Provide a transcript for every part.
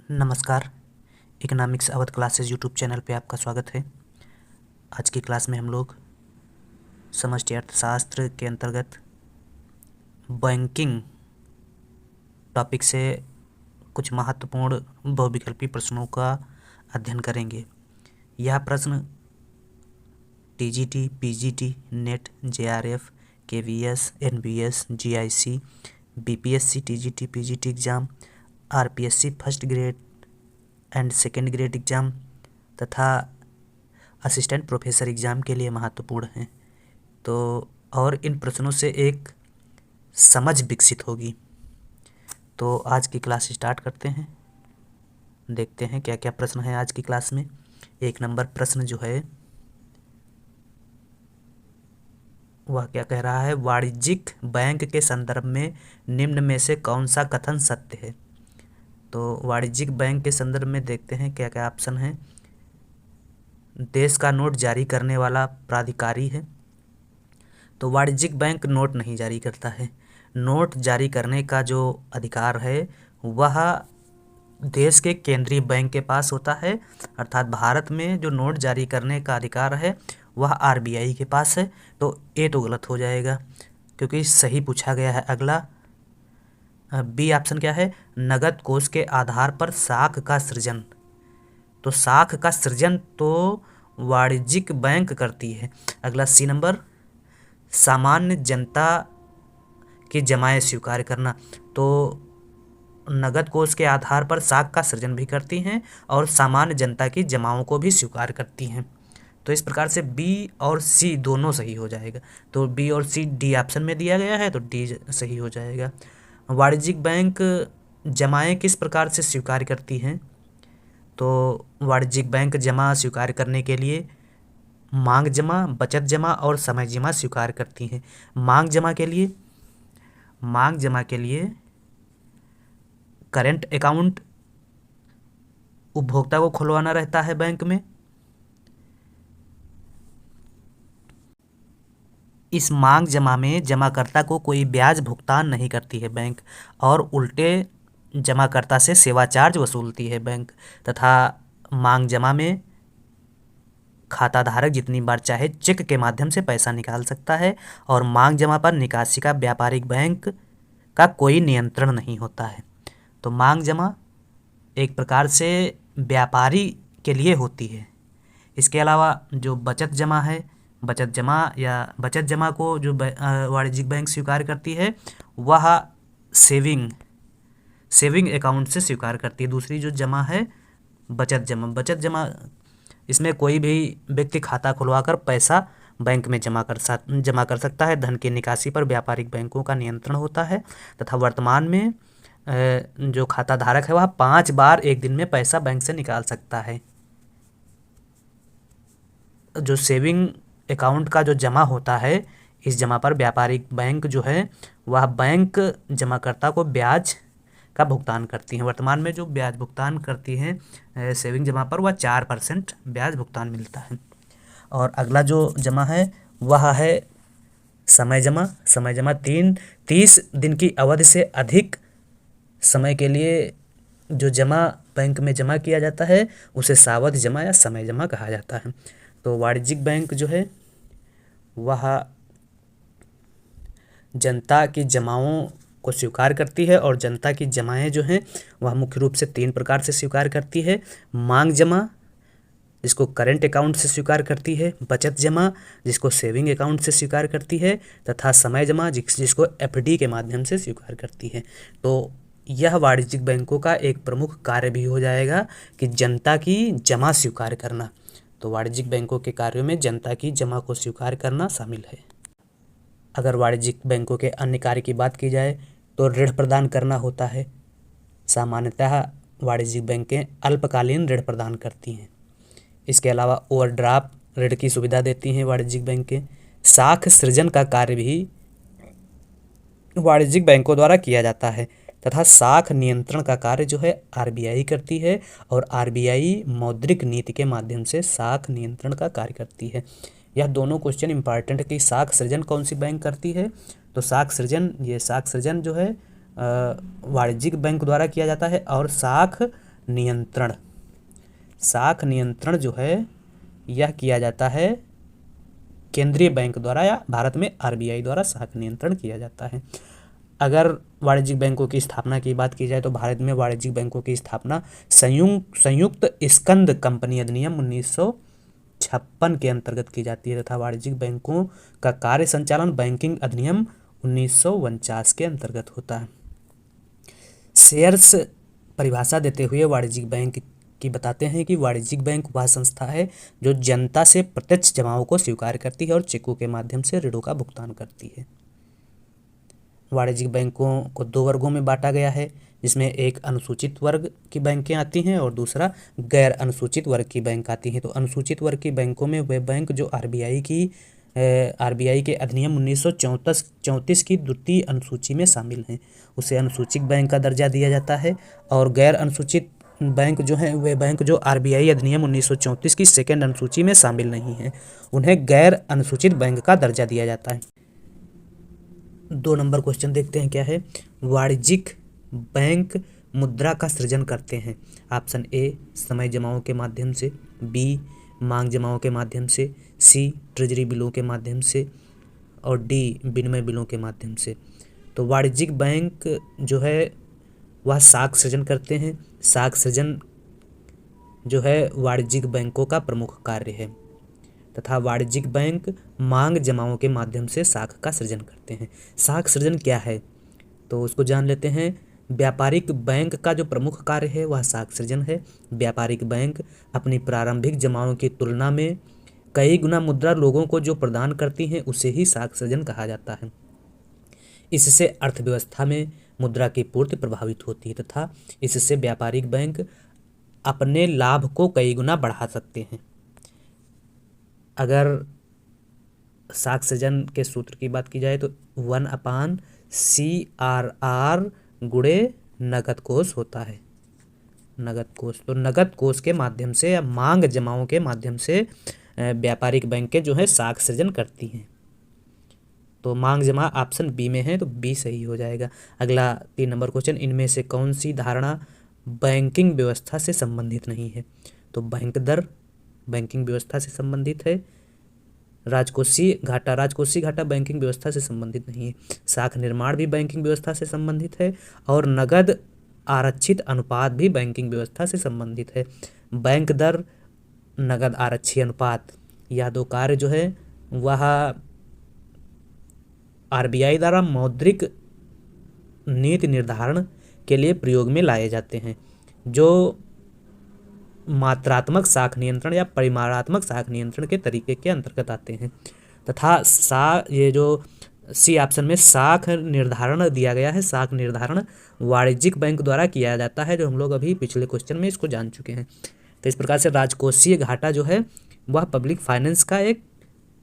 नमस्कार। Economics Awadh classes YouTube channel पे आपका स्वागत है। आज की क्लास में हम लोग समष्टि अर्थशास्त्र के अंतर्गत बैंकिंग टॉपिक से कुछ महत्वपूर्ण बहुविकल्पी प्रश्नों का अध्ययन करेंगे। यह प्रश्न TGT, PGT, net, JRF, KVS, NBS, GIC, BPSC, TGT, PGT exam, RPSC first grade and second grade exam तथा असिस्टेंट प्रोफेसर एग्ज़ाम के लिए महत्वपूर्ण हैं। तो और इन प्रश्नों से एक समझ विकसित होगी। तो आज की क्लास स्टार्ट करते हैं। देखते हैं क्या क्या प्रश्न है आज की क्लास में। एक नंबर प्रश्न जो है वह क्या कह रहा है, वाणिज्यिक बैंक के संदर्भ में निम्न में से कौन सा कथन सत्य है। तो वाणिज्यिक बैंक के संदर्भ में देखते हैं क्या क्या ऑप्शन है। देश का नोट जारी करने वाला प्राधिकारी है। तो वाणिज्यिक बैंक नोट नहीं जारी करता है। नोट जारी करने का जो अधिकार है वह देश के केंद्रीय बैंक के पास होता है, अर्थात भारत में जो नोट जारी करने का अधिकार है वह आरबीआई के पास है। तो ये तो गलत हो जाएगा क्योंकि सही पूछा गया है अगला। बी ऑप्शन क्या है, नगद कोष के आधार पर साख का सृजन। तो साख का सृजन तो वाणिज्यिक बैंक करती है। अगला सी नंबर, सामान्य जनता की जमाएं स्वीकार करना। तो नगद कोष के आधार पर साख का सृजन भी करती हैं और सामान्य जनता की जमाओं को भी स्वीकार करती हैं। तो इस प्रकार से बी और सी दोनों सही हो जाएगा। तो बी और सी डी ऑप्शन में दिया गया है तो डी सही हो जाएगा। वाणिज्यिक बैंक जमाएं किस प्रकार से स्वीकार करती हैं। तो वाणिज्यिक बैंक जमा स्वीकार करने के लिए मांग जमा, बचत जमा और समय जमा स्वीकार करती हैं। मांग जमा के लिए करेंट अकाउंट उपभोक्ता को खुलवाना रहता है बैंक में। इस मांग जमा में जमाकर्ता को कोई ब्याज भुगतान नहीं करती है बैंक और उल्टे जमाकर्ता से सेवा चार्ज वसूलती है बैंक। तथा मांग जमा में खाता धारक जितनी बार चाहे चेक के माध्यम से पैसा निकाल सकता है और मांग जमा पर निकासी का व्यापारिक बैंक का कोई नियंत्रण नहीं होता है। तो मांग जमा एक प्रकार से व्यापारी के लिए होती है। इसके अलावा जो बचत जमा है, बचत जमा को जो वाणिज्यिक बैंक स्वीकार करती है वह सेविंग अकाउंट से स्वीकार करती है। दूसरी जो जमा है बचत जमा इसमें कोई भी व्यक्ति खाता खुलवाकर पैसा बैंक में जमा कर सकता है। धन की निकासी पर व्यापारिक बैंकों का नियंत्रण होता है तथा वर्तमान में जो खाता धारक है वह 5 बार एक दिन में पैसा बैंक से निकाल सकता है। जो सेविंग अकाउंट का जो जमा होता है, इस जमा पर व्यापारिक बैंक जो है वह बैंक जमाकर्ता को ब्याज का भुगतान करती हैं। वर्तमान में जो ब्याज भुगतान करती हैं सेविंग जमा पर वह 4% ब्याज भुगतान मिलता है। और अगला जो जमा है वह है समय जमा 30 दिन की अवधि से अधिक समय के लिए जो जमा बैंक में जमा किया जाता है उसे सावधि जमा या समय जमा कहा जाता है। तो वाणिज्यिक बैंक जो है वह जनता की जमाओं को स्वीकार करती है और जनता की जमाएं जो हैं वह मुख्य रूप से 3 प्रकार से स्वीकार करती है। मांग जमा जिसको करेंट अकाउंट से स्वीकार करती है, बचत जमा जिसको सेविंग अकाउंट से स्वीकार करती है तथा समय जमा जिसको एफडी के माध्यम से स्वीकार करती है। तो यह वाणिज्यिक बैंकों का एक प्रमुख कार्य भी हो जाएगा कि जनता की जमा स्वीकार करना। तो वाणिज्यिक बैंकों के कार्यों में जनता की जमा को स्वीकार करना शामिल है। अगर वाणिज्यिक बैंकों के अन्य कार्य की बात की जाए तो ऋण प्रदान करना होता है। सामान्यतः वाणिज्यिक बैंकें अल्पकालीन ऋण प्रदान करती हैं। इसके अलावा ओवरड्राफ्ट ऋण की सुविधा देती हैं वाणिज्यिक बैंकें। साख सृजन का कार्य भी वाणिज्यिक बैंकों द्वारा किया जाता है तथा साख नियंत्रण का कार्य जो है आरबीआई करती है और आरबीआई मौद्रिक नीति के माध्यम से साख नियंत्रण का कार्य करती है। यह दोनों क्वेश्चन इंपॉर्टेंट है कि साख सृजन कौन सी बैंक करती है। तो साख सृजन जो है वाणिज्यिक बैंक द्वारा किया जाता है और साख नियंत्रण। साख नियंत्रण जो है यह किया जाता है केंद्रीय बैंक द्वारा या भारत में आरबीआई द्वारा साख नियंत्रण किया जाता है। अगर वाणिज्यिक बैंकों की स्थापना की बात की जाए तो भारत में वाणिज्यिक बैंकों की स्थापना संयुक्त स्कंद कंपनी अधिनियम 1956 के अंतर्गत की जाती है तथा वाणिज्यिक बैंकों का कार्य संचालन बैंकिंग अधिनियम 1949 के अंतर्गत होता है। शेयर्स परिभाषा देते हुए वाणिज्यिक बैंक की बताते हैं कि वाणिज्यिक बैंक वह संस्था है जो जनता से प्रत्यक्ष जमाओं को स्वीकार करती है और चेकों के माध्यम से ऋणों का भुगतान करती है। वाणिज्यिक बैंकों को दो वर्गों में बांटा गया है, जिसमें एक अनुसूचित वर्ग की बैंकें आती हैं और दूसरा गैर अनुसूचित वर्ग की बैंक आती हैं। तो अनुसूचित वर्ग की बैंकों में वे बैंक जो आरबीआई के अधिनियम 1934 की द्वितीय अनुसूची में शामिल हैं, उसे अनुसूचित बैंक का दर्जा दिया जाता है। और गैर अनुसूचित बैंक जो हैं वे बैंक जो आरबीआई अधिनियम 1934 की सेकेंड अनुसूची में शामिल नहीं हैं, उन्हें गैर अनुसूचित बैंक का दर्जा दिया जाता है। 2 नंबर क्वेश्चन देखते हैं क्या है। वाणिज्यिक बैंक मुद्रा का सृजन करते हैं। ऑप्शन ए समय जमाओं के माध्यम से, बी मांग जमाओं के माध्यम से, सी ट्रेजरी बिलों के माध्यम से और डी विनिमय बिलों के माध्यम से। तो वाणिज्यिक बैंक जो है वह साख सृजन करते हैं। साख सृजन जो है वाणिज्यिक बैंकों का प्रमुख कार्य है तथा वाणिज्यिक बैंक मांग जमाओं के माध्यम से साख का सृजन करते हैं। साख सृजन क्या है तो उसको जान लेते हैं। व्यापारिक बैंक का जो प्रमुख कार्य है वह साख सृजन है। व्यापारिक बैंक अपनी प्रारंभिक जमाओं की तुलना में कई गुना मुद्रा लोगों को जो प्रदान करती हैं उसे ही साख सृजन कहा जाता है। इससे अर्थव्यवस्था में मुद्रा की पूर्ति प्रभावित होती है तथा इससे व्यापारिक बैंक अपने लाभ को कई गुना बढ़ा सकते हैं। अगर साख सृजन के सूत्र की बात की जाए तो 1/CRR गुणे नगद कोष होता है। नगद कोष, तो नगद कोष के माध्यम से या मांग जमाओं के माध्यम से व्यापारिक बैंकें जो है साख सृजन करती हैं। तो मांग जमा ऑप्शन बी में है तो बी सही हो जाएगा। अगला 3 नंबर क्वेश्चन, इनमें से कौन सी धारणा बैंकिंग व्यवस्था से संबंधित नहीं है। तो बैंक दर बैंकिंग व्यवस्था से संबंधित है। राजकोषीय घाटा बैंकिंग व्यवस्था से संबंधित नहीं है। साख निर्माण भी बैंकिंग व्यवस्था से संबंधित है और नगद आरक्षित अनुपात भी बैंकिंग व्यवस्था से संबंधित है। बैंक दर, नगद आरक्षी अनुपात, यह 2 कार्य जो है वह आरबीआई द्वारा मौद्रिक नीति निर्धारण के लिए प्रयोग में लाए जाते हैं, जो मात्रात्मक साख नियंत्रण या परिमाणात्मक साख नियंत्रण के तरीके के अंतर्गत आते हैं। तथा ये जो सी ऑप्शन में साख निर्धारण दिया गया है, साख निर्धारण वाणिज्यिक बैंक द्वारा किया जाता है, जो हम लोग अभी पिछले क्वेश्चन में इसको जान चुके हैं। तो इस प्रकार से राजकोषीय घाटा जो है वह पब्लिक फाइनेंस का एक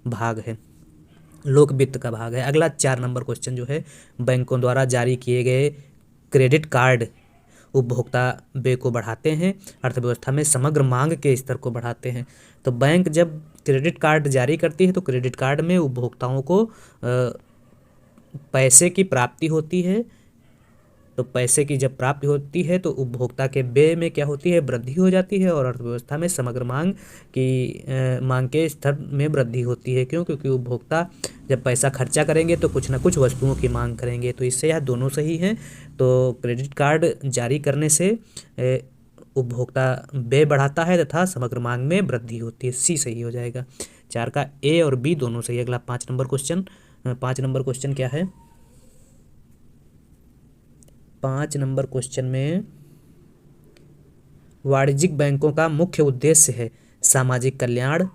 भाग है, लोक वित्त का भाग है। अगला 4 नंबर क्वेश्चन जो है, बैंकों द्वारा जारी किए गए क्रेडिट कार्ड उपभोक्ता व्यय को बढ़ाते हैं, अर्थव्यवस्था में समग्र मांग के स्तर को बढ़ाते हैं। तो बैंक जब क्रेडिट कार्ड जारी करती है तो क्रेडिट कार्ड में उपभोक्ताओं को पैसे की प्राप्ति होती है। तो पैसे की जब प्राप्ति होती है तो उपभोक्ता के व्यय में क्या होती है, वृद्धि हो जाती है और अर्थव्यवस्था में समग्र मांग के स्तर में वृद्धि होती है। क्यों? क्योंकि उपभोक्ता जब पैसा खर्चा करेंगे तो कुछ ना कुछ वस्तुओं की मांग करेंगे। तो इससे यह दोनों सही हैं। तो क्रेडिट कार्ड जारी करने से उपभोक्ता व्यय बढ़ाता है तथा समग्र मांग में वृद्धि होती है। सी सही हो जाएगा। 4 का ए और बी दोनों सही। अगला 5 नंबर क्वेश्चन। 5 नंबर क्वेश्चन क्या है? 5 नंबर क्वेश्चन में वाणिज्यिक बैंकों का मुख्य उद्देश्य है सामाजिक कल्याण,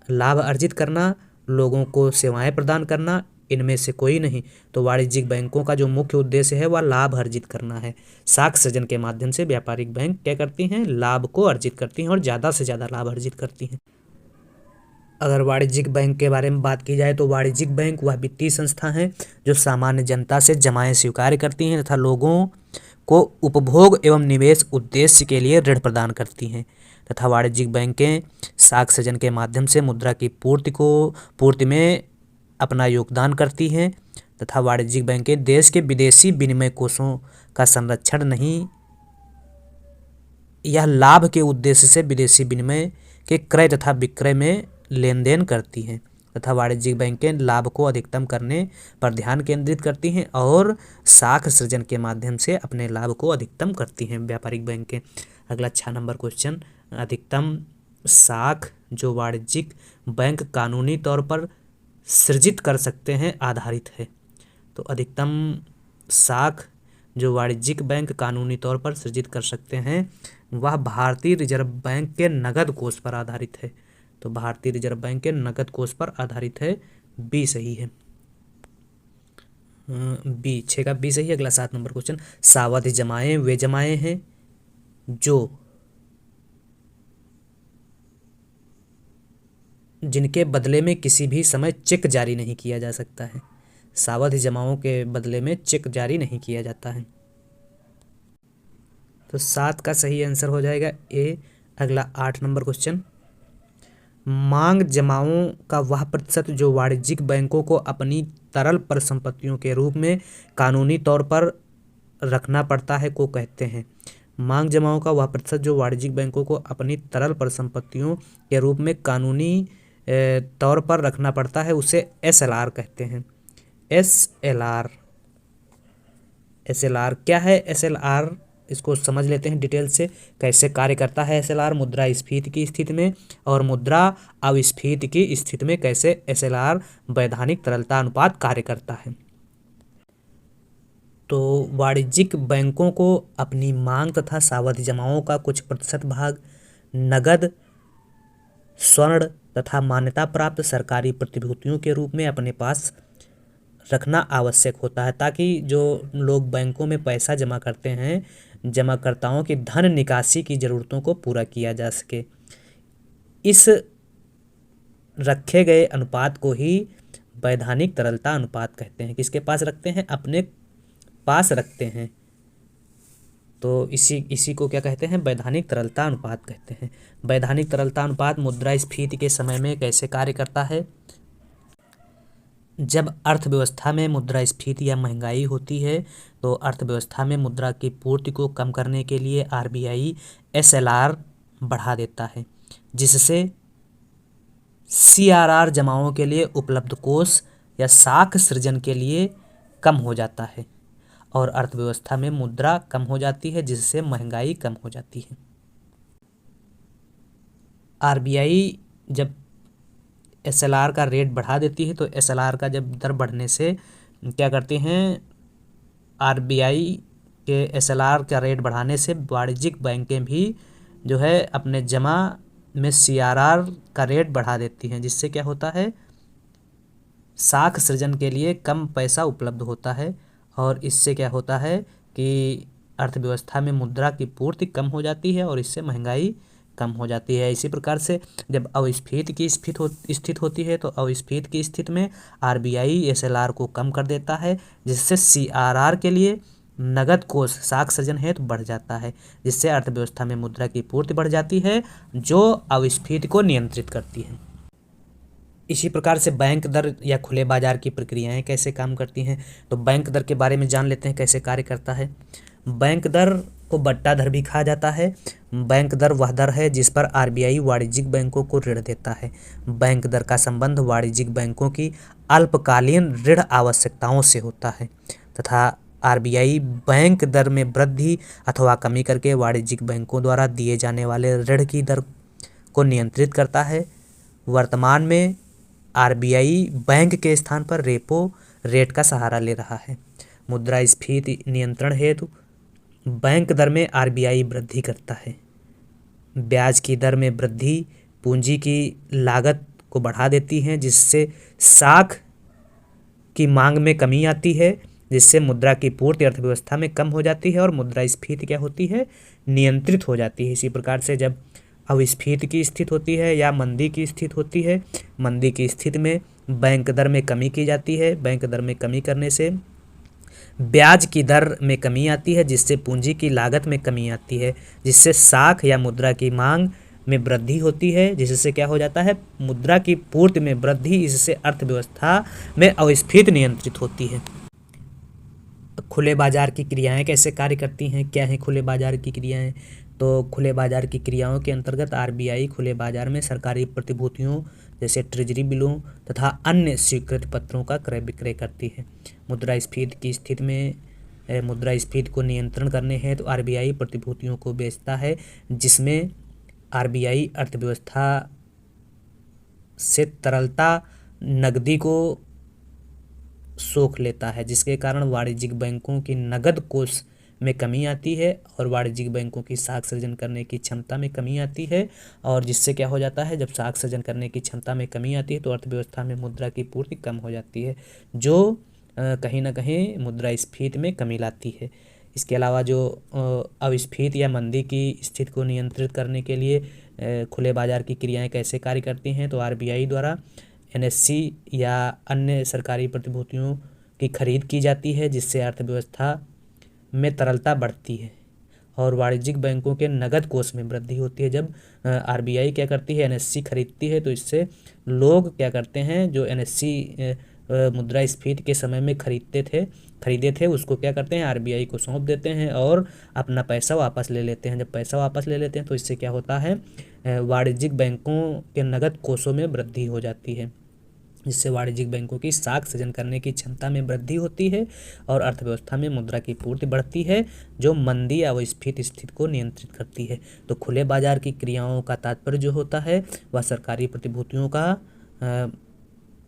लाभ अर्जित करना, लोगों को सेवाएं प्रदान करना, इनमें से कोई नहीं। तो वाणिज्यिक बैंकों का जो मुख्य उद्देश्य है वह लाभ अर्जित करना है। साख सृजन के माध्यम से व्यापारिक बैंक क्या करती हैं, लाभ को अर्जित करती हैं और ज़्यादा से ज़्यादा लाभ अर्जित करती हैं। अगर वाणिज्यिक बैंक के बारे में बात की जाए तो वाणिज्यिक बैंक वह वित्तीय संस्था है जो सामान्य जनता से जमाएं स्वीकार करती हैं तथा लोगों को उपभोग एवं निवेश उद्देश्य के लिए ऋण प्रदान करती हैं। तथा वाणिज्यिक बैंकें साख सृजन के माध्यम से मुद्रा की पूर्ति में अपना योगदान करती हैं तथा वाणिज्यिक बैंकें देश के विदेशी विनिमय कोषों का संरक्षण नहीं यह लाभ के उद्देश्य से विदेशी विनिमय के क्रय तथा विक्रय में लेन देन करती हैं तथा वाणिज्यिक बैंकें लाभ को अधिकतम करने पर ध्यान केंद्रित करती हैं और साख सृजन के माध्यम से अपने लाभ को अधिकतम करती हैं व्यापारिक बैंकें। अगला 6 नंबर क्वेश्चन, अधिकतम साख जो वाणिज्यिक बैंक कानूनी तौर पर सृजित कर सकते हैं आधारित है। तो अधिकतम साख जो वाणिज्यिक बैंक कानूनी तौर पर सृजित कर सकते हैं वह भारतीय रिजर्व बैंक के नगद कोष पर आधारित है। तो भारतीय रिजर्व बैंक के नगद कोष पर आधारित है, बी सही है। बी, 6 का बी सही है। अगला 7 नंबर क्वेश्चन, सावधि जमाएं वे जमाएं हैं जो जिनके बदले में किसी भी समय चेक जारी नहीं किया जा सकता है। सावधि जमाओं के बदले में चेक जारी नहीं किया जाता है। तो 7 का सही आंसर हो जाएगा ए। अगला 8 नंबर क्वेश्चन, मांग जमाओं का वह प्रतिशत जो वाणिज्यिक बैंकों को अपनी तरल परिसंपत्तियों के रूप में कानूनी तौर पर रखना पड़ता है को कहते हैं। मांग जमाओं का वह प्रतिशत जो वाणिज्यिक बैंकों को अपनी तरल परिसंपत्तियों के रूप में कानूनी तौर पर रखना पड़ता है उसे एसएलआर कहते हैं। एसएलआर, एसएलआर क्या है? एसएलआर इसको समझ लेते हैं डिटेल से, कैसे कार्य करता है एसएलआर मुद्रास्फीति की स्थिति में और मुद्रा अविस्फीति की स्थिति में कैसे एसएलआर वैधानिक तरलता अनुपात कार्य करता है। तो वाणिज्यिक बैंकों को अपनी मांग तथा सावधि जमाओं का कुछ प्रतिशत भाग नगद, स्वर्ण तथा मान्यता प्राप्त सरकारी प्रतिभूतियों के रूप में अपने पास रखना आवश्यक होता है ताकि जो लोग बैंकों में पैसा जमा करते हैं, जमाकर्ताओं की धन निकासी की ज़रूरतों को पूरा किया जा सके। इस रखे गए अनुपात को ही वैधानिक तरलता अनुपात कहते हैं। किसके पास रखते हैं? अपने पास रखते हैं। तो इसी को क्या कहते हैं? वैधानिक तरलता अनुपात कहते हैं। वैधानिक तरलता अनुपात मुद्रास्फीति के समय में कैसे कार्य करता है? जब अर्थव्यवस्था में मुद्रास्फीति या महंगाई होती है तो अर्थव्यवस्था में मुद्रा की पूर्ति को कम करने के लिए आरबीआई एसएलआर बढ़ा देता है, जिससे सीआरआर जमाओं के लिए उपलब्ध कोष या साख सृजन के लिए कम हो जाता है और अर्थव्यवस्था में मुद्रा कम हो जाती है, जिससे महंगाई कम हो जाती है। आरबीआई जब एसएलआर का रेट बढ़ा देती है तो एसएलआर का जब दर बढ़ने से क्या करते हैं, आरबीआई के एसएलआर का रेट बढ़ाने से वाणिज्यिक बैंकें भी जो है अपने जमा में सीआरआर का रेट बढ़ा देती हैं, जिससे क्या होता है, साख सृजन के लिए कम पैसा उपलब्ध होता है और इससे क्या होता है कि अर्थव्यवस्था में मुद्रा की पूर्ति कम हो जाती है और इससे महंगाई कम हो जाती है। इसी प्रकार से जब अविस्फीति की स्थिति होती है तो अविस्फीति की स्थिति में आरबीआई एसएलआर को कम कर देता है, जिससे सीआरआर के लिए नगद कोष साख सृजन हेतु बढ़ जाता है, जिससे अर्थव्यवस्था में मुद्रा की पूर्ति बढ़ जाती है जो अविस्फीति को नियंत्रित करती है। इसी प्रकार से बैंक दर या खुले बाजार की प्रक्रियाएं कैसे काम करती हैं, तो बैंक दर के बारे में जान लेते हैं कैसे कार्य करता है। बैंक दर को बट्टा दर भी कहा जाता है। बैंक दर वह दर है जिस पर आरबीआई वाणिज्यिक बैंकों को ऋण देता है। बैंक दर का संबंध वाणिज्यिक बैंकों की अल्पकालीन ऋण आवश्यकताओं से होता है तथा आरबीआई बैंक दर में वृद्धि अथवा कमी करके वाणिज्यिक बैंकों द्वारा दिए जाने वाले ऋण की दर को नियंत्रित करता है। वर्तमान में आरबीआई बैंक के स्थान पर रेपो रेट का सहारा ले रहा है। मुद्रास्फीति नियंत्रण हेतु बैंक दर में आरबीआई वृद्धि करता है। ब्याज की दर में वृद्धि पूंजी की लागत को बढ़ा देती है, जिससे साख की मांग में कमी आती है, जिससे मुद्रा की पूर्ति अर्थव्यवस्था में कम हो जाती है और मुद्रास्फीति क्या होती है, नियंत्रित हो जाती है। इसी प्रकार से जब अविस्फीति की स्थिति होती है या मंदी की स्थिति होती है, मंदी की स्थिति में बैंक दर में कमी की जाती है। बैंक दर में कमी करने से ब्याज की दर में कमी आती है, जिससे पूंजी की लागत में कमी आती है, जिससे साख या मुद्रा की मांग में वृद्धि होती है, जिससे क्या हो जाता है, मुद्रा की पूर्ति में वृद्धि, इससे अर्थव्यवस्था में अविस्फीति नियंत्रित होती है। खुले बाजार की क्रियाएं कैसे कार्य करती हैं, क्या हैं खुले बाजार की क्रियाएं? तो खुले बाजार की क्रियाओं के अंतर्गत आरबीआई खुले बाजार में सरकारी प्रतिभूतियों जैसे ट्रेजरी बिलों तथा अन्य स्वीकृत पत्रों का क्रय विक्रय करती है। मुद्रास्फीति की स्थिति में मुद्रास्फीति को नियंत्रण करने हेतु तो आरबीआई प्रतिभूतियों को बेचता है, जिसमें आरबीआई अर्थव्यवस्था से तरलता नकदी को सोख लेता है, जिसके कारण वाणिज्यिक बैंकों की नकद कोष में कमी आती है और वाणिज्यिक बैंकों की साख सृजन करने की क्षमता में कमी आती है। और जिससे क्या हो जाता है, जब साख सृजन करने की क्षमता में कमी आती है तो अर्थव्यवस्था में मुद्रा की पूर्ति कम हो जाती है, जो कहीं ना कहीं मुद्रास्फीति में कमी लाती है। इसके अलावा जो अविस्फीति या मंदी की स्थिति को नियंत्रित करने के लिए खुले बाजार की क्रियाएं कैसे कार्य करती हैं, तो आरबीआई द्वारा एनएससी या अन्य सरकारी प्रतिभूतियों की खरीद की जाती है, जिससे अर्थव्यवस्था में तरलता बढ़ती है और वाणिज्यिक बैंकों के नकद कोष में वृद्धि होती है। जब आरबीआई क्या करती है, एनएससी खरीदती है, तो इससे लोग क्या करते हैं, जो एनएससी मुद्रास्फीति के समय में खरीदे थे उसको क्या करते हैं, आरबीआई को सौंप देते हैं और अपना पैसा वापस ले लेते हैं। जब पैसा वापस ले लेते हैं तो इससे क्या होता है, वाणिज्यिक बैंकों के नकद कोषों में वृद्धि हो जाती है, जिससे वाणिज्यिक बैंकों की साख सृजन करने की क्षमता में वृद्धि होती है और अर्थव्यवस्था में मुद्रा की पूर्ति बढ़ती है, जो मंदी या विस्फीति स्थिति को नियंत्रित करती है। तो खुले बाजार की क्रियाओं का तात्पर्य जो होता है वह सरकारी प्रतिभूतियों का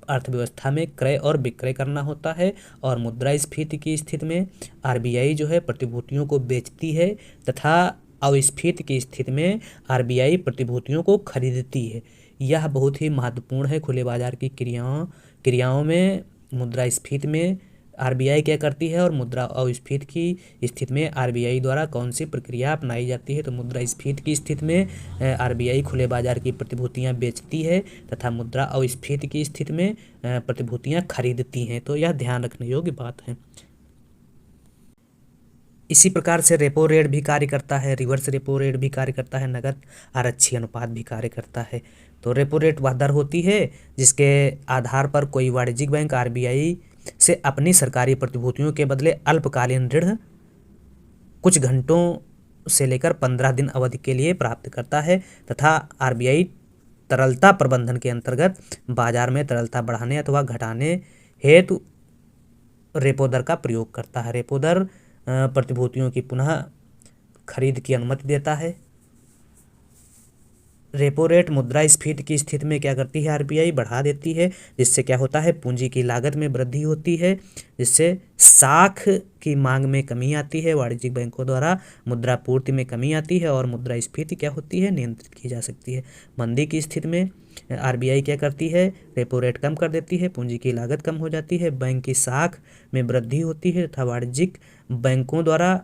अर्थव्यवस्था में क्रय और विक्रय करना होता है। और मुद्रास्फीति की स्थिति में आरबीआई जो है प्रतिभूतियों को बेचती है तथा अविस्फीति की स्थिति में आरबीआई प्रतिभूतियों को खरीदती है। यह बहुत ही महत्वपूर्ण है। खुले बाजार की क्रियाओं में मुद्रास्फीति में आरबीआई क्या करती है और मुद्रा अविस्फीति की स्थिति में आरबीआई द्वारा कौन सी प्रक्रिया अपनाई जाती है। तो मुद्रास्फीति की स्थिति में आरबीआई खुले बाजार की प्रतिभूतियां बेचती है तथा मुद्रा अविस्फीति की स्थिति में प्रतिभूतियां खरीदती हैं। तो यह ध्यान रखने योग्य बात है। इसी प्रकार से रेपो रेट भी कार्य करता है, रिवर्स रेपो रेट भी कार्य करता है, नकद आरक्षी अनुपात भी कार्य करता है। तो रेपो रेट वह दर होती है जिसके आधार पर कोई वाणिज्यिक बैंक आरबीआई से अपनी सरकारी प्रतिभूतियों के बदले अल्पकालीन ऋण कुछ घंटों से लेकर 15 दिन अवधि के लिए प्राप्त करता है तथा आरबीआई तरलता प्रबंधन के अंतर्गत बाजार में तरलता बढ़ाने अथवा घटाने हेतु रेपो दर का प्रयोग करता है। रेपो दर प्रतिभूतियों की पुनः खरीद की अनुमति देता है। रेपो रेट मुद्रास्फीति की स्थिति में क्या करती है, आरबीआई बढ़ा देती है, जिससे क्या होता है, पूंजी की लागत में वृद्धि होती है, जिससे साख की मांग में कमी आती है, वाणिज्यिक बैंकों द्वारा मुद्रा पूर्ति में कमी आती है और मुद्रास्फीति क्या होती है, नियंत्रित की जा सकती है। मंदी की स्थिति में आरबीआई क्या करती है, रेपो रेट कम कर देती है, पूंजी की लागत कम हो जाती है, बैंक की साख में वृद्धि होती है तथा वाणिज्यिक बैंकों द्वारा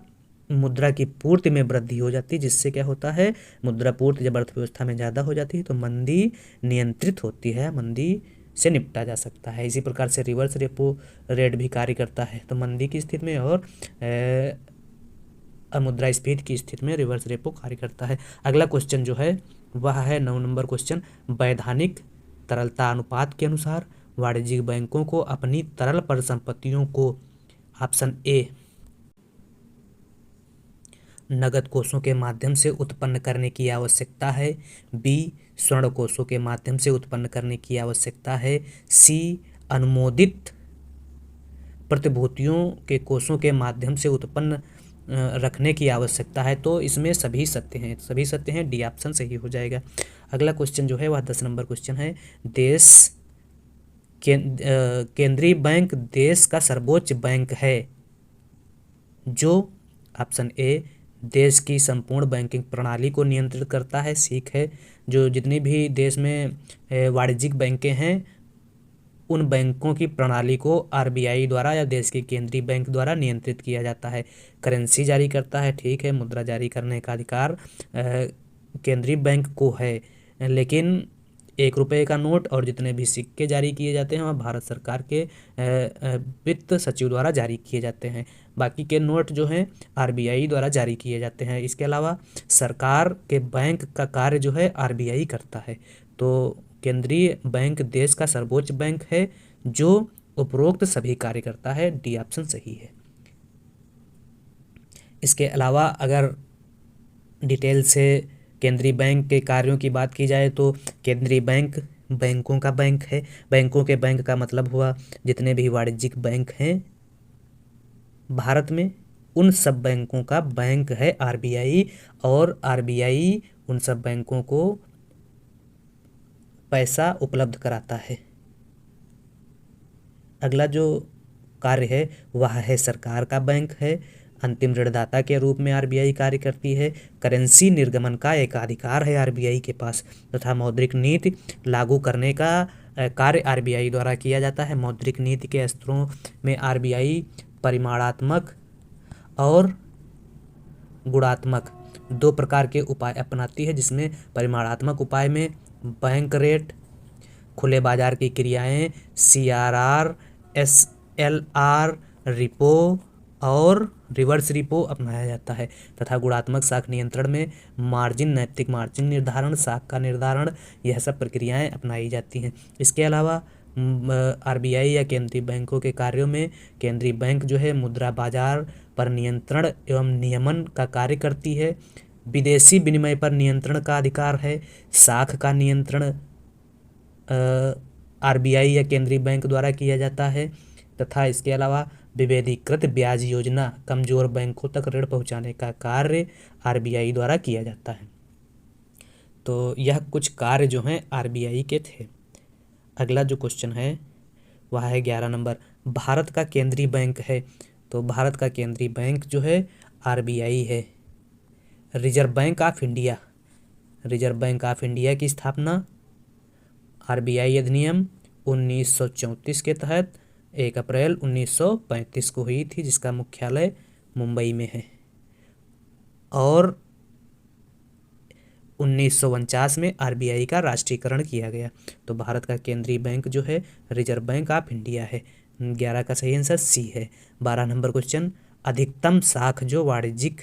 मुद्रा की पूर्ति में वृद्धि हो जाती है, जिससे क्या होता है, मुद्रा पूर्ति जब अर्थव्यवस्था में ज़्यादा हो जाती है तो मंदी नियंत्रित होती है, मंदी से निपटा जा सकता है। इसी प्रकार से रिवर्स रेपो रेट भी कार्य करता है। तो मंदी की स्थिति में और मुद्रास्फीति की स्थिति में रिवर्स रेपो कार्य करता है। अगला क्वेश्चन जो है वह है 9 नंबर क्वेश्चन। वैधानिक तरलता अनुपात के अनुसार वाणिज्यिक बैंकों को अपनी तरल परिसंपत्तियों को ऑप्शन ए नगद कोषों के माध्यम से उत्पन्न करने की आवश्यकता है, बी स्वर्ण कोषों के माध्यम से उत्पन्न करने की आवश्यकता है, सी अनुमोदित प्रतिभूतियों के कोषों के माध्यम से उत्पन्न रखने की आवश्यकता है। तो इसमें सभी सत्य हैं, डी ऑप्शन सही हो जाएगा। अगला क्वेश्चन जो है वह 10 नंबर क्वेश्चन है। केंद्रीय बैंक देश का सर्वोच्च बैंक है जो ऑप्शन ए देश की संपूर्ण बैंकिंग प्रणाली को नियंत्रित करता है, सीख है जो जितनी भी देश में वाणिज्यिक बैंकें हैं उन बैंकों की प्रणाली को आरबीआई द्वारा या देश के केंद्रीय बैंक द्वारा नियंत्रित किया जाता है। करेंसी जारी करता है, ठीक है, मुद्रा जारी करने का अधिकार केंद्रीय बैंक को है, लेकिन 1 रुपये का नोट और जितने भी सिक्के जारी किए जाते हैं वह भारत सरकार के वित्त सचिव द्वारा जारी किए जाते हैं। बाकी के नोट जो हैं आरबीआई द्वारा जारी किए जाते हैं। इसके अलावा सरकार के बैंक का कार्य जो है आरबीआई करता है। तो केंद्रीय बैंक देश का सर्वोच्च बैंक है जो उपरोक्त सभी कार्य करता है, डी ऑप्शन सही है। इसके अलावा अगर डिटेल से केंद्रीय बैंक के कार्यों की बात की जाए तो केंद्रीय बैंक बैंकों का बैंक है। बैंकों के बैंक का मतलब हुआ जितने भी वाणिज्यिक बैंक हैं भारत में, उन सब बैंकों का बैंक है आरबीआई, और आरबीआई उन सब बैंकों को पैसा उपलब्ध कराता है। अगला जो कार्य है वह है सरकार का बैंक है। अंतिम ऋणदाता के रूप में आरबीआई कार्य करती है। करेंसी निर्गमन का एक अधिकार है आरबीआई के पास, तथा मौद्रिक नीति लागू करने का कार्य आरबीआई द्वारा किया जाता है। मौद्रिक नीति के स्तरों में आरबीआई परिमाणात्मक और गुणात्मक दो प्रकार के उपाय अपनाती है, जिसमें परिमाणात्मक उपाय में बैंक रेट, खुले बाजार की क्रियाएं, सीआरआर, एसएलआर, रिपो और रिवर्स रिपो अपनाया जाता है, तथा गुणात्मक साख नियंत्रण में मार्जिन, नैतिक मार्जिन निर्धारण, साख का निर्धारण, यह सब प्रक्रियाएं अपनाई जाती हैं। इसके अलावा आरबीआई या केंद्रीय बैंकों के कार्यों में केंद्रीय बैंक जो है मुद्रा बाजार पर नियंत्रण एवं नियमन का कार्य करती है। विदेशी विनिमय पर नियंत्रण का अधिकार है। साख का नियंत्रण आरबीआई या केंद्रीय बैंक द्वारा किया जाता है, तथा इसके अलावा विभेदीकृत ब्याज योजना कमजोर बैंकों तक ऋण पहुंचाने का कार्य आरबीआई द्वारा किया जाता है। तो यह कुछ कार्य जो हैं आरबीआई के थे। अगला जो क्वेश्चन है वह है 11 नंबर, भारत का केंद्रीय बैंक है। तो भारत का केंद्रीय बैंक जो है आरबीआई है। Reserve bank of India, reserve bank of India की स्थापना आरबीआई अधिनियम 1934 के तहत 1 अप्रैल 1935 को हुई थी, जिसका मुख्यालय मुंबई में है। और 1949 में आरबीआई का राष्ट्रीयकरण किया गया। तो भारत का केंद्रीय बैंक जो है रिजर्व बैंक ऑफ इंडिया है। 11 का सही आंसर सी है। 12 नंबर क्वेश्चन, अधिकतम साख जो वाणिज्यिक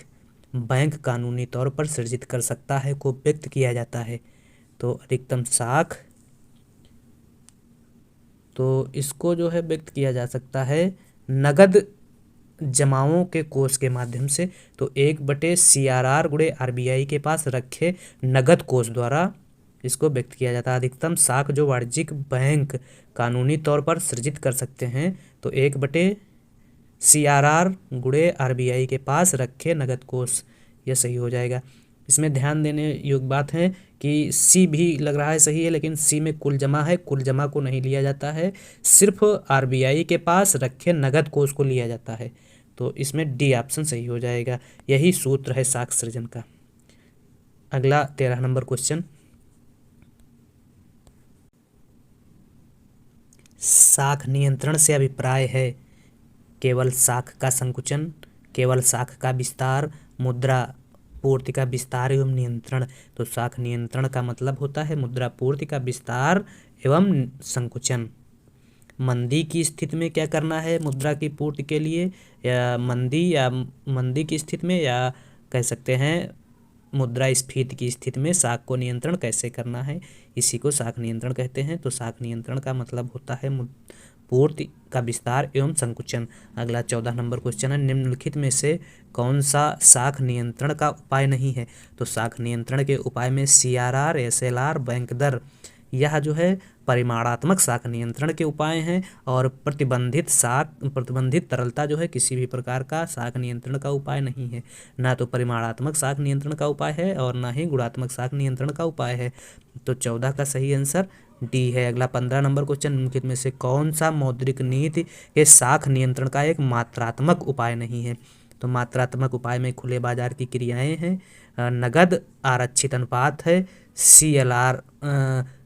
बैंक कानूनी तौर पर सृजित कर सकता है को व्यक्त किया जाता है। तो अधिकतम साख, तो इसको जो है व्यक्त किया जा सकता है नगद जमाओं के कोष के माध्यम से। तो 1/CRR गुणे आरबीआई के पास रखे नगद कोष द्वारा इसको व्यक्त किया जाता है। अधिकतम साख जो वाणिज्यिक बैंक कानूनी तौर पर सृजित कर सकते हैं, तो 1/CRR गुणे आरबीआई के पास रखे नगद कोष, यह सही हो जाएगा। इसमें ध्यान देने योग्य बात है कि सी भी लग रहा है सही है, लेकिन सी में कुल जमा है, कुल जमा को नहीं लिया जाता है, सिर्फ आरबीआई के पास रखे नगद कोष को लिया जाता है। तो इसमें डी ऑप्शन सही हो जाएगा। यही सूत्र है साख सृजन का। अगला 13 नंबर क्वेश्चन, साख नियंत्रण से अभिप्राय है केवल साख का संकुचन, केवल साख का विस्तार, मुद्रा पूर्ति का विस्तार एवं नियंत्रण। तो साख नियंत्रण का मतलब होता है मुद्रा पूर्ति का विस्तार एवं संकुचन। मंदी की स्थिति में क्या करना है मुद्रा की पूर्ति के लिए, या मंदी की स्थिति में, या कह सकते हैं मुद्रास्फीति की स्थिति में साख को नियंत्रण कैसे करना है, इसी को साख नियंत्रण कहते हैं। तो साख नियंत्रण का मतलब होता है पूर्ति का विस्तार एवं संकुचन। अगला 14 नंबर क्वेश्चन है, निम्नलिखित में से कौन सा साख नियंत्रण का उपाय नहीं है। तो साख नियंत्रण के उपाय में सीआरआर, एसएलआर, बैंक दर, यह जो है परिमाणात्मक साख नियंत्रण के उपाय हैं। और प्रतिबंधित तरलता जो है किसी भी प्रकार का साख नियंत्रण का उपाय नहीं है। ना तो परिमाणात्मक साख नियंत्रण का उपाय है और ना ही गुणात्मक साख नियंत्रण का उपाय है। तो 14 का सही आंसर डी है। अगला 15 नंबर क्वेश्चन, निम्नलिखित में से कौन सा मौद्रिक नीति के साख नियंत्रण का एक मात्रात्मक उपाय नहीं है। तो मात्रात्मक उपाय में खुले बाजार की क्रियाएं हैं, नगद आरक्षित अनुपात है, सीएलआर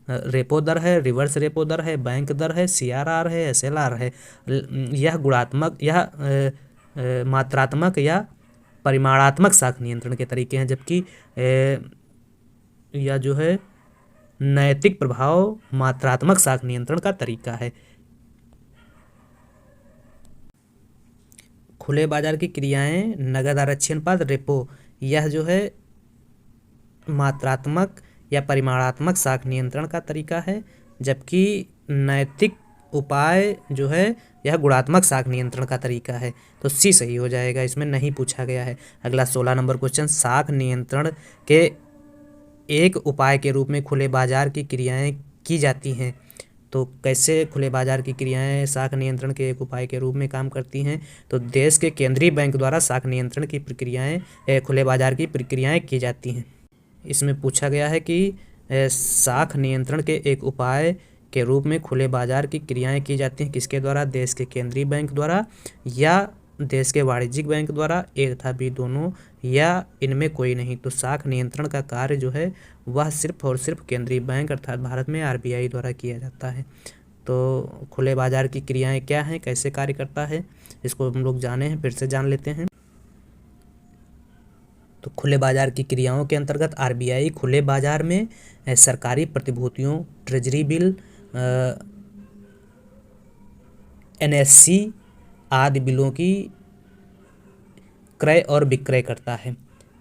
रेपो दर है, रिवर्स रेपो दर है, बैंक दर है, सीआरआर है, एसएलआर है। यह गुणात्मक, यह मात्रात्मक या परिमाणात्मक साख नियंत्रण के तरीके हैं, जबकि यह जो है नैतिक प्रभाव मात्रात्मक साख नियंत्रण का तरीका है। खुले बाजार की क्रियाएं, नगद आरक्षी अनुपात, रेपो, यह जो है मात्रात्मक या परिमाणात्मक साख नियंत्रण का तरीका है, जबकि नैतिक उपाय जो है यह गुणात्मक साख नियंत्रण का तरीका है। तो सी सही हो जाएगा, इसमें नहीं पूछा गया है। अगला 16 नंबर क्वेश्चन, साख नियंत्रण के एक उपाय के रूप में खुले बाजार की क्रियाएं की जाती हैं। तो कैसे खुले बाजार की क्रियाएं साख नियंत्रण के एक उपाय के रूप में काम करती हैं? तो देश के केंद्रीय बैंक द्वारा साख नियंत्रण की प्रक्रियाएं खुले बाजार की प्रक्रियाएं की जाती हैं। इसमें पूछा गया है कि साख नियंत्रण के एक उपाय के रूप में खुले बाजार की क्रियाएं की जाती हैं किसके द्वारा? देश के केंद्रीय बैंक द्वारा या देश के वाणिज्यिक बैंक द्वारा, ए तथा बी दोनों, या इनमें कोई नहीं। तो साख नियंत्रण का कार्य जो है वह सिर्फ और सिर्फ केंद्रीय बैंक अर्थात भारत में आरबीआई द्वारा किया जाता है। तो खुले बाजार की क्रियाएं क्या हैं, कैसे कार्य करता है, इसको हम लोग जाने हैं, फिर से जान लेते हैं। तो खुले बाजार की क्रियाओं के अंतर्गत आरबीआई खुले बाजार में सरकारी प्रतिभूतियों, ट्रेजरी बिल, एनएससी आदि बिलों की क्रय और विक्रय करता है।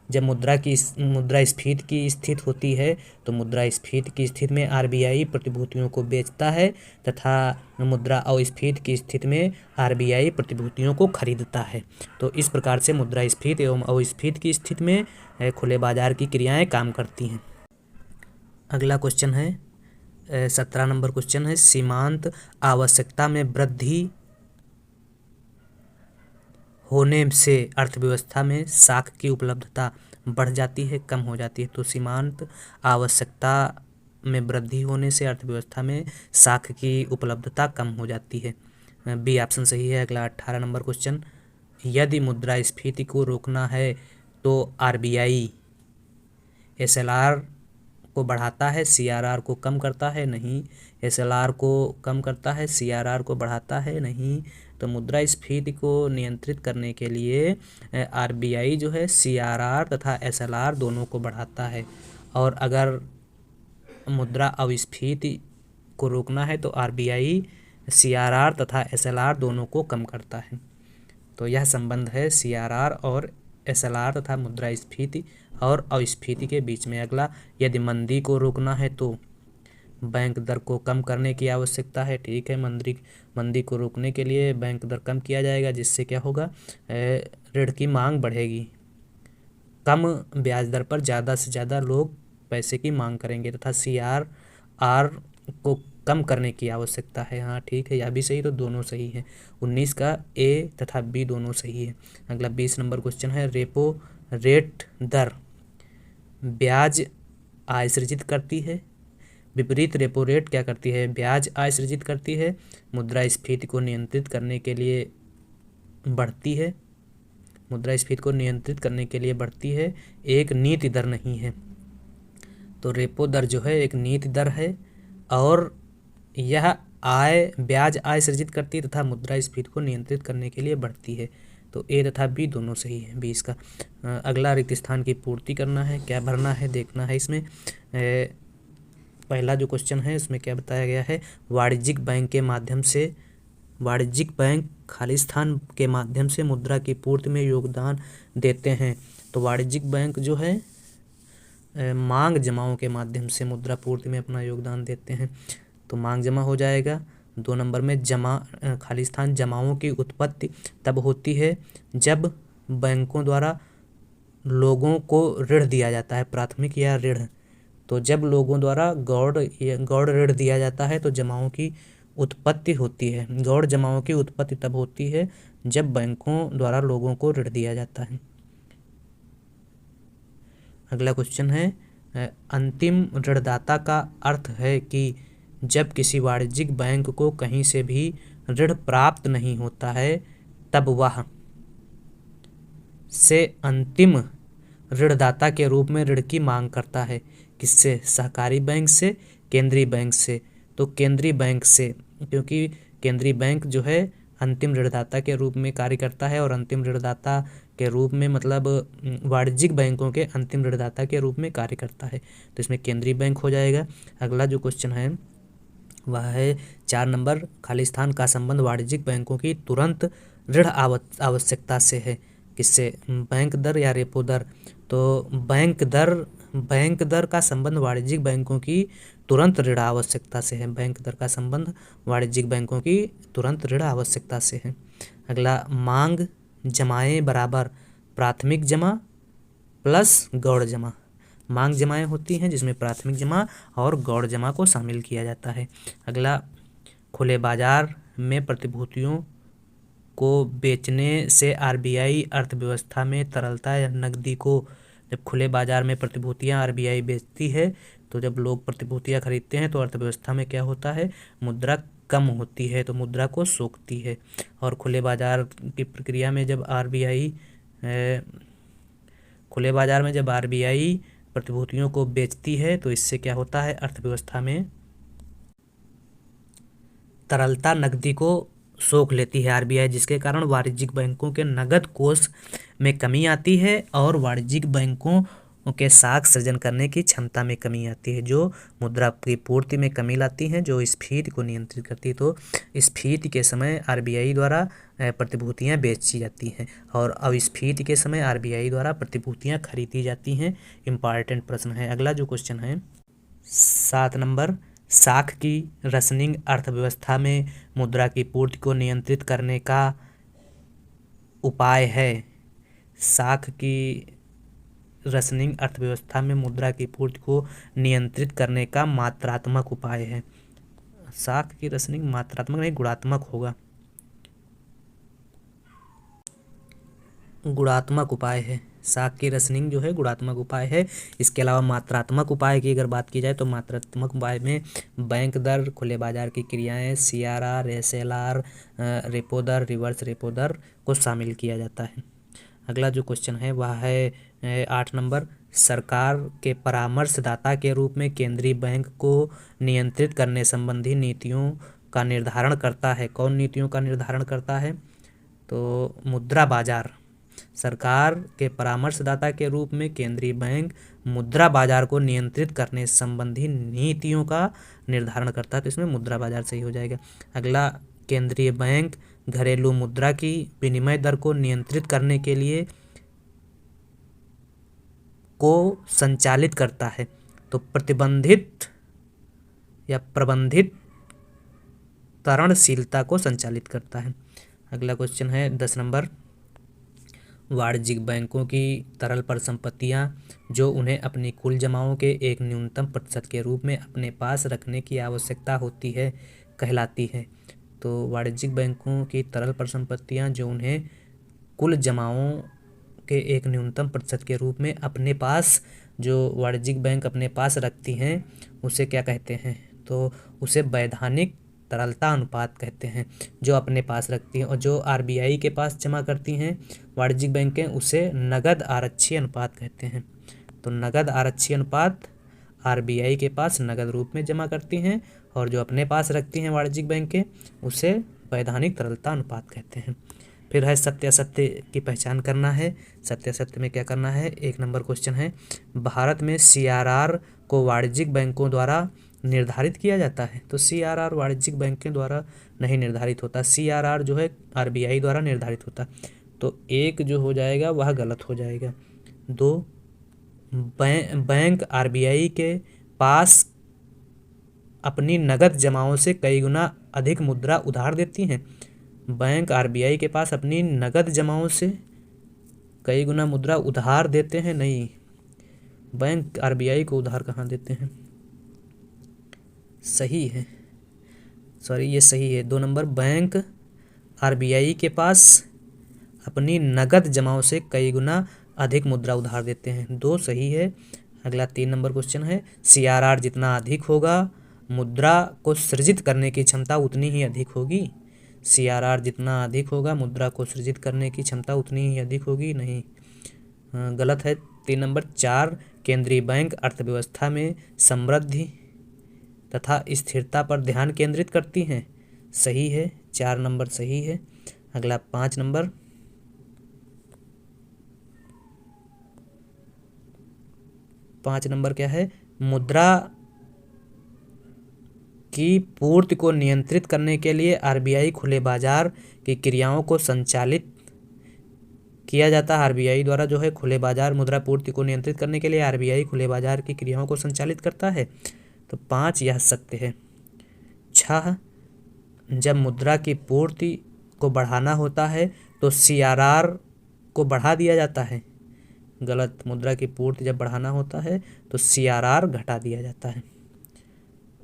जब मुद्रास्फीति की स्थिति होती है तो मुद्रास्फीति की स्थिति में आरबीआई प्रतिभूतियों को बेचता है तथा मुद्रा अस्फीति की स्थिति में आरबीआई प्रतिभूतियों को खरीदता है। तो इस प्रकार से मुद्रास्फीति एवं अस्फीति की स्थिति में खुले बाजार की क्रियाएं काम करती हैं। अगला क्वेश्चन है 17 नंबर क्वेश्चन है, सीमांत आवश्यकता में वृद्धि होने से अर्थव्यवस्था में साख की उपलब्धता बढ़ जाती है, कम हो जाती है। तो सीमांत आवश्यकता में वृद्धि होने से अर्थव्यवस्था में साख की उपलब्धता कम हो जाती है, बी ऑप्शन सही है। अगला 18 नंबर क्वेश्चन, यदि मुद्रास्फीति को रोकना है तो आरबीआई एसएलआर को बढ़ाता है, सीआरआर को कम करता है, नहीं। एसएलआर को कम करता है, सीआरआर को बढ़ाता है, नहीं। तो मुद्रास्फीति को नियंत्रित करने के लिए आरबीआई जो है सीआरआर तथा एसएलआर दोनों को बढ़ाता है, और अगर मुद्रा अस्फीति को रोकना है तो आरबीआई सीआरआर तथा एसएलआर दोनों को कम करता है। तो यह संबंध है सीआरआर और एसएलआर तथा मुद्रास्फीति और अस्फीति के बीच में। अगला, यदि मंदी को रोकना है तो बैंक दर को कम करने की आवश्यकता है, ठीक है। मंदी को रोकने के लिए बैंक दर कम किया जाएगा, जिससे क्या होगा, ऋण की मांग बढ़ेगी, कम ब्याज दर पर ज़्यादा से ज़्यादा लोग पैसे की मांग करेंगे, तथा सीआरआर को कम करने की आवश्यकता है। हाँ ठीक है, यह भी सही, तो दोनों सही है। 19 का ए तथा बी दोनों सही है। अगला 20 नंबर क्वेश्चन है, रेपो रेट दर ब्याज आय सृजित करती है, विपरीत रेपो रेट क्या करती है, ब्याज आय सृजित करती है। मुद्रास्फीति को नियंत्रित करने के लिए बढ़ती है, मुद्रास्फीति को नियंत्रित करने के लिए बढ़ती है, एक नीति दर नहीं है। तो रेपो दर जो है एक नीति दर है और यह ब्याज आय सृजित करती है तथा मुद्रास्फीति को नियंत्रित करने के लिए बढ़ती है। तो ए तथा बी दोनों सही है, 20 का। अगला, रिक्त स्थान की पूर्ति करना है, क्या भरना है देखना है इसमें। पहला जो क्वेश्चन है उसमें क्या बताया गया है, वाणिज्यिक बैंक खाली स्थान के माध्यम से मुद्रा की पूर्ति में योगदान देते हैं। तो वाणिज्यिक बैंक जो है मांग जमाओं के माध्यम से मुद्रा पूर्ति में अपना योगदान देते हैं, तो मांग जमा हो जाएगा। 2 नंबर में खाली स्थान जमाओं की उत्पत्ति तब होती है जब बैंकों द्वारा लोगों को ऋण दिया जाता है, प्राथमिक या ऋण। तो जब लोगों द्वारा गौड़ ऋण दिया जाता है तो जमाओं की उत्पत्ति होती है। गौड़ जमाओं की उत्पत्ति तब होती है जब बैंकों द्वारा लोगों को ऋण दिया जाता है। अगला क्वेश्चन है, अंतिम ऋणदाता का अर्थ है कि जब किसी वाणिज्यिक बैंक को कहीं से भी ऋण प्राप्त नहीं होता है तब वह से अंतिम ऋणदाता के रूप में ऋण की मांग करता है। किससे? सहकारी बैंक से, केंद्रीय बैंक से। तो केंद्रीय बैंक से, क्योंकि केंद्रीय बैंक जो है अंतिम ऋणदाता के रूप में कार्य करता है, और अंतिम ऋणदाता के रूप में मतलब वाणिज्यिक बैंकों के अंतिम ऋणदाता के रूप में कार्य करता है। तो इसमें केंद्रीय बैंक हो जाएगा। अगला जो क्वेश्चन है वह है 4 नंबर, खाली स्थान का संबंध वाणिज्यिक बैंकों की तुरंत ऋण आवश्यकता से है। किससे? बैंक दर या रेपो दर। तो बैंक दर बैंक दर का संबंध वाणिज्यिक बैंकों की तुरंत ऋण आवश्यकता से है। बैंक दर का संबंध वाणिज्यिक बैंकों की तुरंत ऋण आवश्यकता से है। अगला, मांग जमाएं बराबर प्राथमिक जमा प्लस गौड़ जमा। मांग जमाएं होती हैं जिसमें प्राथमिक जमा और गौड़ जमा को शामिल किया जाता है। अगला, खुले बाजार में प्रतिभूतियों को बेचने से आरबीआई अर्थव्यवस्था में तरलता या नकदी को, जब खुले बाजार में प्रतिभूतियां आरबीआई बेचती है तो जब लोग प्रतिभूतियां खरीदते हैं तो अर्थव्यवस्था में क्या होता है, मुद्रा कम होती है तो मुद्रा को सोखती है। और खुले बाजार की प्रक्रिया में जब आरबीआई खुले बाजार में जब आरबीआई प्रतिभूतियों को बेचती है तो इससे क्या होता है, अर्थव्यवस्था में तरलता, नकदी को सोख लेती है आरबीआई, जिसके कारण वाणिज्यिक बैंकों के नकद कोष में कमी आती है और वाणिज्यिक बैंकों के साख सृजन करने की क्षमता में कमी आती है, जो मुद्रा की पूर्ति में कमी लाती हैं, जो स्फीति को नियंत्रित करती है। तो स्फीति के समय आरबीआई द्वारा प्रतिभूतियां बेची जाती हैं और अस्फीति के समय आरबीआई द्वारा प्रतिभूतियां खरीदी जाती हैं। इम्पॉर्टेंट प्रश्न है। अगला जो क्वेश्चन है 7 नंबर, साख की रसनिंग अर्थव्यवस्था में मुद्रा की पूर्ति को नियंत्रित करने का उपाय है। साख की रसनिंग अर्थव्यवस्था में मुद्रा की पूर्ति को नियंत्रित करने का मात्रात्मक उपाय है। साख की रसनिंग मात्रात्मक नहीं, गुणात्मक होगा, गुणात्मक उपाय है। साख की रसनिंग जो है गुणात्मक उपाय है। इसके अलावा मात्रात्मक उपाय की अगर बात की जाए तो मात्रात्मक उपाय में बैंक दर, खुले बाजार की क्रियाएं, सीआरआर, एसएलआर, रेपो दर, रिवर्स रेपो दर को शामिल किया जाता है। अगला जो क्वेश्चन है वह है 8 नंबर, सरकार के परामर्शदाता के रूप में केंद्रीय बैंक को नियंत्रित करने संबंधी नीतियों का निर्धारण करता है। कौन नीतियों का निर्धारण करता है? तो मुद्रा बाजार। सरकार के परामर्शदाता के रूप में केंद्रीय बैंक मुद्रा बाजार को नियंत्रित करने संबंधी नीतियों का निर्धारण करता है, तो इसमें मुद्रा बाजार सही हो जाएगा। अगला, केंद्रीय बैंक घरेलू मुद्रा की विनिमय दर को नियंत्रित करने के लिए को संचालित करता है, तो प्रतिबंधित या प्रबंधित तरणशीलता को संचालित करता है। अगला क्वेश्चन है 10 नंबर, वाणिज्यिक बैंकों की तरल परिसंपत्तियां जो उन्हें अपनी कुल जमाओं के एक न्यूनतम प्रतिशत के रूप में अपने पास रखने की आवश्यकता होती है कहलाती है। तो वाणिज्यिक बैंकों की तरल परिसंपत्तियां जो उन्हें कुल जमाओं के एक न्यूनतम प्रतिशत के रूप में अपने पास, जो वाणिज्यिक बैंक अपने पास रखती हैं उसे क्या कहते हैं? तो उसे वैधानिक तरलता अनुपात कहते हैं। जो अपने पास रखती हैं और जो आरबीआई के पास जमा करती हैं वाणिज्यिक बैंकें, उसे नगद आरक्षी अनुपात कहते हैं। तो नगद आरक्षी अनुपात आरबीआई के पास नगद रूप में जमा करती हैं और जो अपने पास रखती हैं वाणिज्यिक बैंकें उसे वैधानिक तरलता अनुपात कहते हैं। फिर है सत्यासत्य की पहचान करना है। सत्यासत्य में क्या करना है? 1 नंबर क्वेश्चन है, भारत में सीआरआर को वाणिज्यिक बैंकों द्वारा निर्धारित किया जाता है। तो सीआरआर वाणिज्यिक बैंकों द्वारा नहीं निर्धारित होता, सीआरआर जो है आरबीआई द्वारा निर्धारित होता। तो 1 जो हो जाएगा वह गलत हो जाएगा। 2, बैंक आरबीआई के पास अपनी नगद जमाओं से कई गुना अधिक मुद्रा उधार देती हैं। बैंक आरबीआई के पास अपनी नगद जमाओं से कई गुना मुद्रा उधार देते हैं? नहीं, बैंक आरबीआई को उधार कहाँ देते हैं? सही है, सॉरी ये सही है 2 नंबर, बैंक आरबीआई के पास अपनी नगद जमाओं से कई गुना अधिक मुद्रा उधार देते हैं। 2 सही है। अगला 3 नंबर क्वेश्चन है, सीआरआर जितना अधिक होगा मुद्रा को सृजित करने की क्षमता उतनी ही अधिक होगी। सीआरआर जितना अधिक होगा मुद्रा को सृजित करने की क्षमता उतनी ही अधिक होगी? नहीं, गलत है। 3 नंबर। 4, केंद्रीय बैंक अर्थव्यवस्था में समृद्धि तथा स्थिरता पर ध्यान केंद्रित करती हैं। सही है, 4 नंबर सही है। अगला 5 नंबर, क्या है? मुद्रा की पूर्ति को नियंत्रित करने के लिए आरबीआई खुले बाजार की क्रियाओं को संचालित किया जाता है। आरबीआई द्वारा जो है खुले बाजार मुद्रा पूर्ति को नियंत्रित करने के लिए आरबीआई खुले बाजार की क्रियाओं को संचालित करता है। तो 5 यह सत्य है। 6 जब मुद्रा की पूर्ति को बढ़ाना होता है तो सीआरआर को बढ़ा दिया जाता है। गलत। मुद्रा की पूर्ति जब बढ़ाना होता है तो सीआरआर घटा दिया जाता है।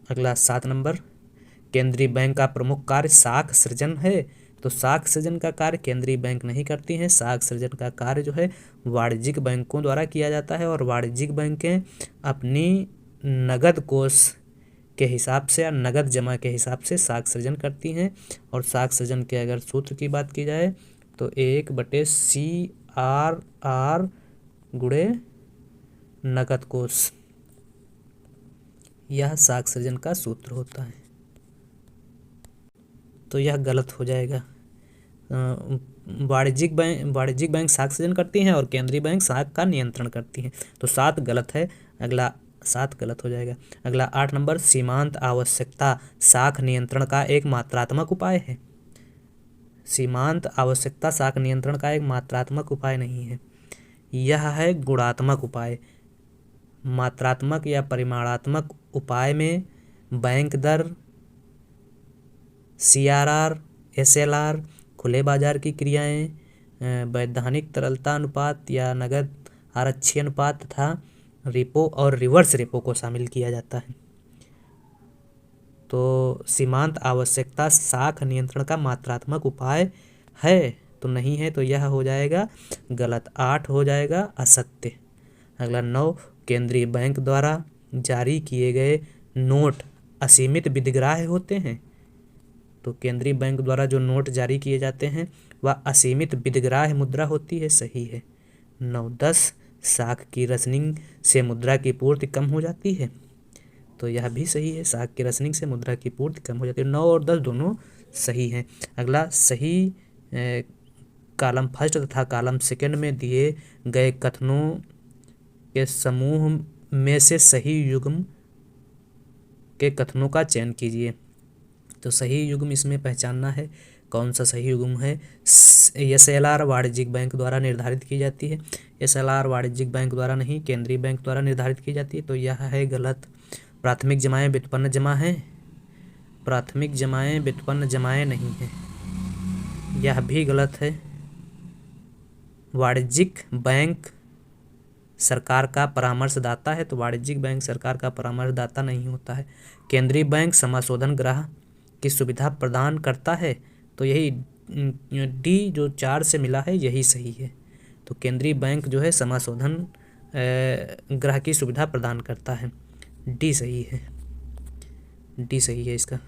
अगला 7 नंबर, केंद्रीय बैंक का प्रमुख कार्य साख सृजन है। तो साख सृजन का कार्य केंद्रीय बैंक नहीं करती हैं। साख सृजन का कार्य जो है वाणिज्यिक बैंकों द्वारा किया जाता है और वाणिज्यिक बैंकें अपनी नगद कोष के हिसाब से या नगद जमा के हिसाब से साख सृजन करती हैं। और साख सृजन के अगर सूत्र की बात की जाए तो 1/CRR गुणे नगद कोष, यह साख सृजन का सूत्र होता है। तो यह गलत हो जाएगा। वाणिज्यिक बैंक साख सृजन करती हैं और केंद्रीय बैंक साख का नियंत्रण करती हैं। तो 7 गलत है। अगला 7 गलत हो जाएगा। अगला 8 नंबर, सीमांत आवश्यकता साख नियंत्रण का एक मात्रात्मक उपाय है। सीमांत आवश्यकता साख नियंत्रण का एक मात्रात्मक उपाय नहीं है, यह है गुणात्मक उपाय। मात्रात्मक या परिमाणात्मक उपाय में बैंक दर, सीआरआर, एसएलआर, खुले बाजार की क्रियाएं, वैधानिक तरलता अनुपात या नगद आरक्षी अनुपात तथा रिपो और रिवर्स रिपो को शामिल किया जाता है। तो सीमांत आवश्यकता साख नियंत्रण का मात्रात्मक उपाय है तो नहीं है, तो यह हो जाएगा गलत। 8 हो जाएगा असत्य। अगला 9, केंद्रीय बैंक द्वारा जारी किए गए नोट असीमित विधिग्राह्य होते हैं। तो केंद्रीय बैंक द्वारा जो नोट जारी किए जाते हैं वह असीमित विधिग्राह्य मुद्रा होती है, सही है। 9। 10, साख की रसनिंग से मुद्रा की पूर्ति कम हो जाती है। तो यह भी सही है, साख की रसनिंग से मुद्रा की पूर्ति कम हो जाती है। 9 और 10 दोनों सही हैं। अगला सही कॉलम फर्स्ट तथा कॉलम सेकंड में दिए गए कथनों के समूह में से सही युग्म के कथनों का चयन कीजिए। तो सही युग्म इसमें पहचानना है, कौन सा सही युग्म है। एसएलआर वाणिज्यिक बैंक द्वारा निर्धारित की जाती है। एसएलआर वाणिज्यिक बैंक द्वारा नहीं, केंद्रीय बैंक द्वारा निर्धारित की जाती है, तो यह है गलत। प्राथमिक जमाएं व्युत्पन्न जमा है, प्राथमिक जमाएं व्युत्पन्न जमाएं नहीं है, यह भी गलत है। वाणिज्यिक बैंक सरकार का परामर्शदाता है, तो वाणिज्यिक बैंक सरकार का परामर्शदाता नहीं होता है। केंद्रीय बैंक समाशोधन ग्रह की सुविधा प्रदान करता है, तो यही डी जो 4 से मिला है यही सही है। तो केंद्रीय बैंक जो है समाशोधन ग्रह की सुविधा प्रदान करता है, डी सही है, डी सही है इसका।